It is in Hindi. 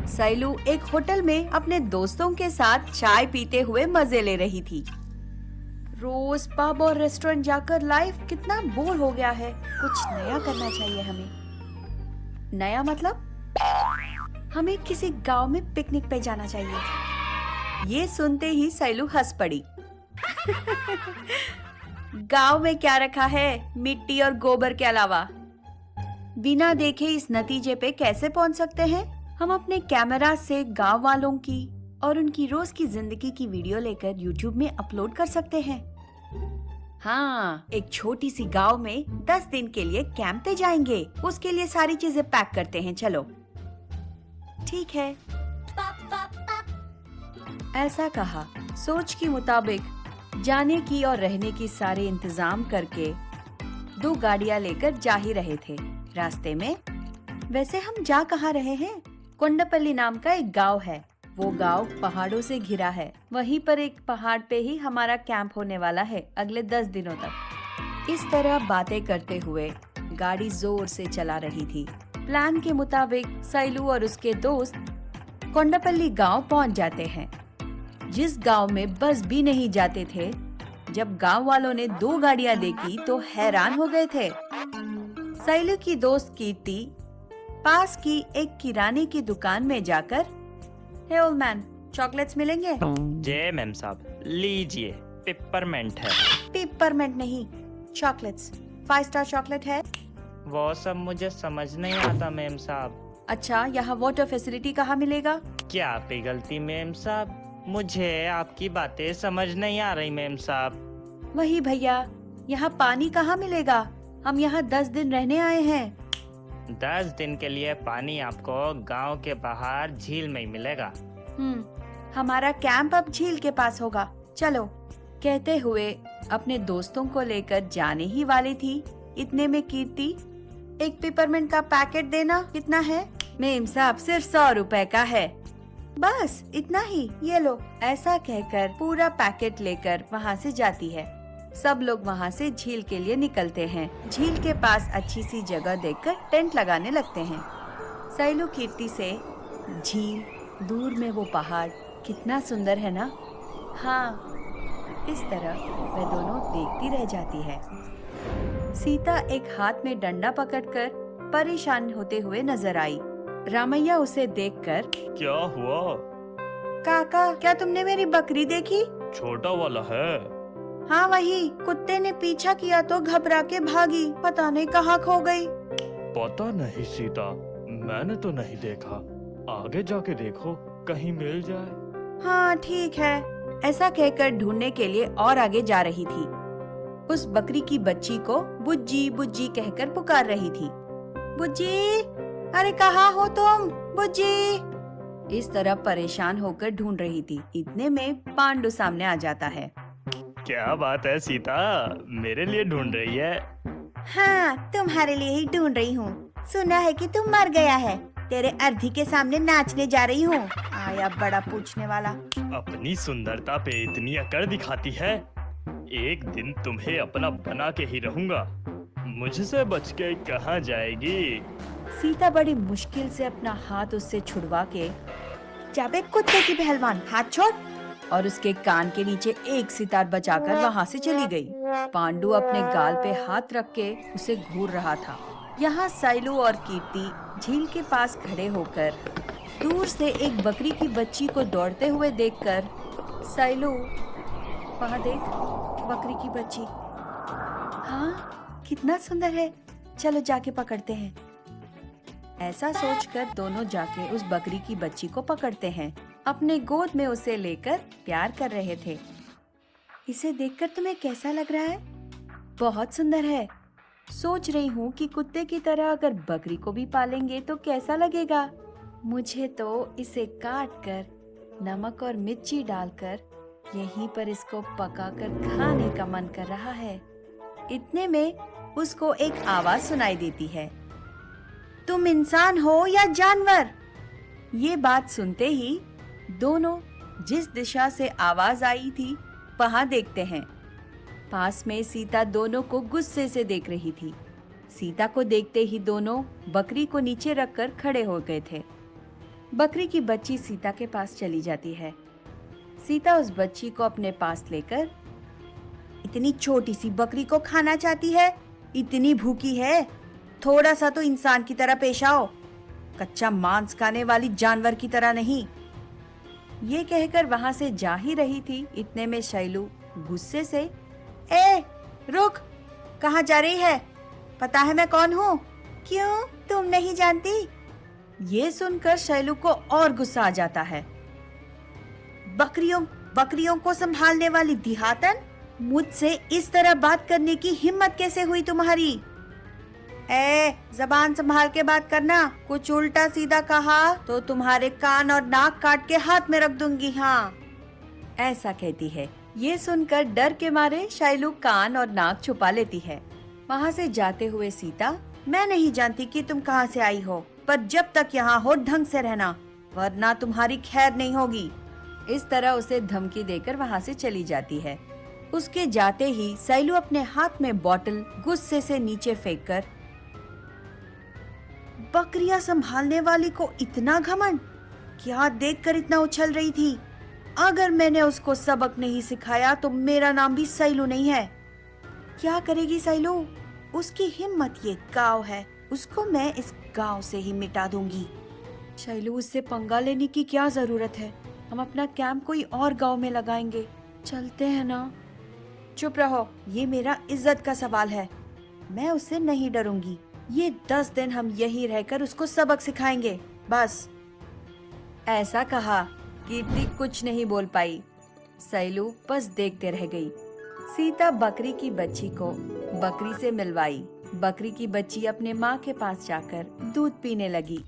सैलू एक होटल में अपने दोस्तों के साथ चाय पीते हुए मजे ले रही थी। रोज पब और रेस्टोरेंट जाकर लाइफ कितना बोर हो गया है। कुछ नया करना चाहिए हमें। नया मतलब हमें किसी गांव में पिकनिक पे जाना चाहिए। ये सुनते ही सैलू हंस पड़ी। गांव में क्या रखा है मिट्टी और गोबर के अलावा। बिना देखे इस नतीजे पे कैसे पहुंच सकते हैं? हम अपने कैमरा से गांव वालों की और उनकी रोज की जिंदगी की वीडियो लेकर YouTube में अपलोड कर सकते हैं। हाँ, एक छोटी सी गांव में 10 दिन के लिए कैंप पे जाएंगे। उसके लिए सारी चीजें पैक करते हैं। चलो ठीक है। ऐसा कहा। सोच के मुताबिक जाने की और रहने की सारे इंतजाम करके 2 गाड़ियां लेकर जा ही रहे थे। रास्ते में वैसे हम जा कहाँ रहे हैं? कोंडापल्ली नाम का एक गांव है। वो गांव पहाड़ों से घिरा है। वहीं पर एक पहाड़ पे ही हमारा कैंप होने वाला है अगले 10 दिनों तक। इस तरह बातें करते हुए गाड़ी जोर से चला रही थी। प्लान के मुताबिक सैलू और उसके दोस्त कोंडापल्ली गांव पहुंच जाते हैं, जिस गांव में बस भी नहीं जाते थे। जब गांव वालों ने 2 गाड़ियां देखी तो हैरान हो गए थे। सैलू की दोस्त कीर्ति पास की एक किराने की दुकान में जाकर, हे ओल्ड मैन, चॉकलेट्स मिलेंगे? जय मैम साहब, लीजिए, पिपरमेंट है। पिपरमेंट नहीं, चॉकलेट्स। 5 स्टार चॉकलेट है? वो सब मुझे समझ नहीं आता मैम साहब। अच्छा, यहाँ वाटर फैसिलिटी कहाँ मिलेगा? क्या पिघलती मैम साहब, मुझे आपकी बातें समझ नहीं आ रही मैम साहब। वही भैया, यहाँ पानी कहाँ मिलेगा? हम यहाँ 10 दिन रहने आए हैं। 10 दिन के लिए पानी आपको गांव के बाहर झील में ही मिलेगा। हमारा कैंप अब झील के पास होगा। चलो, कहते हुए अपने दोस्तों को लेकर जाने ही वाली थी। इतने में कीर्ति, एक पिपरमेंट का पैकेट देना। कितना है? मेम साहब, सिर्फ 100 रुपए का है। बस इतना ही, ये लो। ऐसा कहकर पूरा पैकेट लेकर वहाँ से जाती है। सब लोग वहाँ से झील के लिए निकलते हैं। झील के पास अच्छी सी जगह देखकर टेंट लगाने लगते हैं। सैलू कीर्ति से झील, दूर में वो पहाड़, कितना सुंदर है ना? हाँ, इस तरह वे दोनों देखती रह जाती है। सीता एक हाथ में डंडा पकड़कर परेशान होते हुए नजर आई। रामैया उसे देखकर, क्या हुआ? काका, क्या तुमने मेरी बकरी देखी? छोटा वाला है। हाँ वही। कुत्ते ने पीछा किया तो घबरा के भागी। पता नहीं कहाँ खो गई। पता नहीं सीता, मैंने तो नहीं देखा। आगे जाके देखो, कहीं मिल जाए। हाँ ठीक है। ऐसा कहकर ढूंढने के लिए और आगे जा रही थी। उस बकरी की बच्ची को बुज्जी बुज्जी कहकर पुकार रही थी। बुज्जी, अरे कहाँ हो तुम? बुज्जी। इस तरह परेशान होकर ढूंढ रही थी। इतने में पांडु सामने आ जाता है। क्या बात है सीता, मेरे लिए ढूंढ रही है? हाँ, तुम्हारे लिए ही ढूंढ रही हूँ। सुना है कि तुम मर गया है। तेरे अर्थी के सामने नाचने जा रही हूँ। आया बड़ा पूछने वाला। अपनी सुंदरता पे इतनी अकड़ दिखाती है। एक दिन तुम्हें अपना बना के ही रहूंगा। मुझसे बच के कहाँ जाएगी? सीता बड़ी मुश्किल से अपना हाथ उससे छुड़वा के, जाबे कुत्ते की पहलवान, हाथ छोड़, और उसके कान के नीचे एक सितार बचाकर वहाँ से चली गई। पांडु अपने गाल पे हाथ रख के उसे घूर रहा था। यहाँ सैलू और कीर्ति झील के पास खड़े होकर दूर से एक बकरी की बच्ची को दौड़ते हुए देखकर, सैलू, वहाँ देख, बकरी की बच्ची। हाँ, कितना सुंदर है। चलो जाके पकड़ते हैं। ऐसा सोचकर दोनों जाके उस बकरी की बच्ची को पकड़ते हैं। अपने गोद में उसे लेकर प्यार कर रहे थे। इसे देखकर तुम्हें कैसा लग रहा है? बहुत सुंदर है। सोच रही हूँ कि कुत्ते की तरह अगर बकरी को भी पालेंगे तो कैसा लगेगा। मुझे तो इसे काट कर, नमक और मिर्ची डालकर यहीं पर इसको पकाकर खाने का मन कर रहा है। इतने में उसको एक आवाज सुनाई देती है। तुम इंसान हो या जानवर? ये बात सुनते ही दोनों जिस दिशा से आवाज आई थी वहां देखते हैं। पास में सीता दोनों को गुस्से से देख रही थी। सीता को देखते ही दोनों बकरी को नीचे रखकर खड़े हो गए थे। बकरी की बच्ची सीता के पास चली जाती है। सीता उस बच्ची को अपने पास लेकर, इतनी छोटी सी बकरी को खाना चाहती है, इतनी भूखी है, थोड़ा सा तो इंसान की तरह पेश आओ, कच्चा मांस खाने वाली जानवर की तरह नहीं। ये कहकर वहां से जा ही रही थी, इतने में शैलू गुस्से से, ए रुक, कहाँ जा रही है? पता है मैं कौन हूँ? क्यों, तुम नहीं जानती? ये सुनकर शैलू को और गुस्सा आ जाता है। बकरियों को संभालने वाली दिहातन, मुझसे इस तरह बात करने की हिम्मत कैसे हुई तुम्हारी? जबान संभाल के बात करना, कुछ उल्टा सीधा कहा तो तुम्हारे कान और नाक काट के हाथ में रख दूंगी। हाँ, ऐसा कहती है। ये सुनकर डर के मारे शैलू कान और नाक छुपा लेती है। वहाँ से जाते हुए सीता, मैं नहीं जानती कि तुम कहाँ से आई हो, पर जब तक यहाँ हो ढंग से रहना, वरना तुम्हारी खैर नहीं होगी। इस तरह उसे धमकी देकर वहाँ से चली जाती है। उसके जाते ही शैलू अपने हाथ में बॉटल गुस्से से नीचे फेंक कर, बकरियां संभालने वाली को इतना घमंड, क्या देखकर इतना उछल रही थी? अगर मैंने उसको सबक नहीं सिखाया तो मेरा नाम भी शैलू नहीं है। क्या करेगी शैलू? उसकी हिम्मत ये गांव है, उसको मैं इस गांव से ही मिटा दूंगी। शैलू, उससे पंगा लेने की क्या जरूरत है? हम अपना कैंप कोई और गांव में लगाएंगे, चलते हैं ना? चुप रहो, ये मेरा इज्जत का सवाल है। मैं उससे नहीं डरूंगी। ये 10 दिन हम यही रहकर उसको सबक सिखाएंगे, बस। ऐसा कहा, कीर्ति कुछ नहीं बोल पाई। शैलू बस देखते रह गई। सीता बकरी की बच्ची को बकरी से मिलवाई। बकरी की बच्ची अपने माँ के पास जाकर दूध पीने लगी।